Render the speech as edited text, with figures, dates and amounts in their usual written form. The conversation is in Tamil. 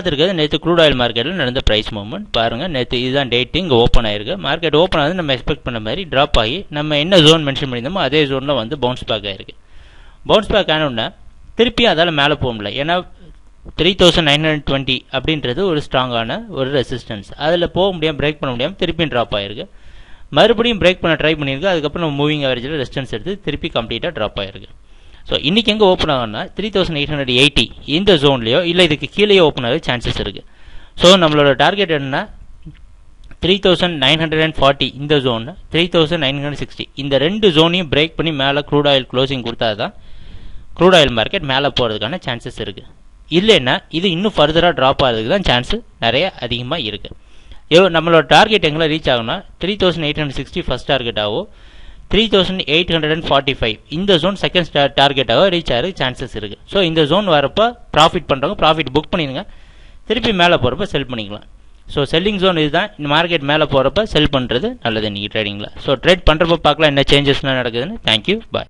பார்த்துருக்கிறது நேற்று க்ரூட் ஆயில் மார்க்கெட்டில் நடந்த ப்ரைஸ் மூவ்மெண்ட் பாருங்கள். நேற்று இதுதான் டேட்டு இங்கே ஓப்பன் ஆயிருக்கு. மார்க்கெட் ஓப்பன் ஆகுது நம்ம எக்ஸ்பெக்ட் பண்ண மாதிரி ட்ராப் ஆகி நம்ம என்ன ஜோன் மென்ஷன் பண்ணியிருந்தோமோ அதே ஜோனில் வந்து பவுன்ஸ் பேக் ஆயிருக்கு. பவுன்ஸ் பேக் ஆனோடனே திருப்பி அதால் மேலே போக முடியல. ஏன்னா 3920 அப்படின்றது ஒரு ஸ்ட்ராங்கான ஒரு ரெசிஸ்டன்ஸ். அதில் போக முடியாமல் பிரேக் பண்ண முடியாமல் திருப்பியும் ட்ராப் ஆயிருக்கு. மறுபடியும் பிரேக் பண்ண ட்ரை பண்ணியிருக்கு. அதுக்கப்புறம் நம்ம மூவிங் ஆவரேஜில் ரெசிஸ்டன்ஸ் எடுத்து திருப்பி கம்ப்ளீட்டாக ட்ராப் ஆயிருக்கு. ஸோ இன்றைக்கி எங்கே ஓப்பன் ஆகும்னா 3880 இந்த ஜோன்லையோ இல்லை இதுக்கு கீழேயோ ஓப்பன் ஆக சான்சஸ் இருக்குது. ஸோ நம்மளோட டார்கெட் என்னன்னா 3940 இந்த ஜோன், 3960 இந்த ரெண்டு ஜோனையும் பிரேக் பண்ணி மேலே க்ரூட் ஆயில் க்ளோசிங் கொடுத்தா தான் க்ரூட் ஆயில் மார்க்கெட் மேலே போகிறதுக்கான சான்சஸ் இருக்குது. இல்லைன்னா இது இன்னும் ஃபர்தராக ட்ராப் ஆகிறதுக்கு தான் சான்ஸ் நிறைய அதிகமாக இருக்குது. நம்மளோட டார்கெட் எங்கே ரீச் ஆகும்னா 3860 ஃபஸ்ட் டார்கெட்டாகவோ 3845 இந்த ஜோன் செகண்ட் டார்கெட்டாக ரீச் ஆகிற சான்சஸ் இருக்குது. ஸோ இந்த ஜோன் வரப்போ ப்ராஃபிட் பண்ணுறவங்க ப்ராஃபிட் புக் பண்ணிடுங்க. திருப்பி மேலே போகிறப்ப செல் பண்ணிக்கலாம். ஸோ செல்லிங் ஜோன் இதுதான். இந்த மார்க்கெட் மேலே போகிறப்ப செல் பண்ணுறது நல்லது நீங்கள் ட்ரேடிங்கில். ஸோ ட்ரேட் பண்ணுறப்ப பார்க்கலாம் என்ன சேஞ்சஸ்லாம் நடக்குதுன்னு. தேங்க்யூ, பாய்.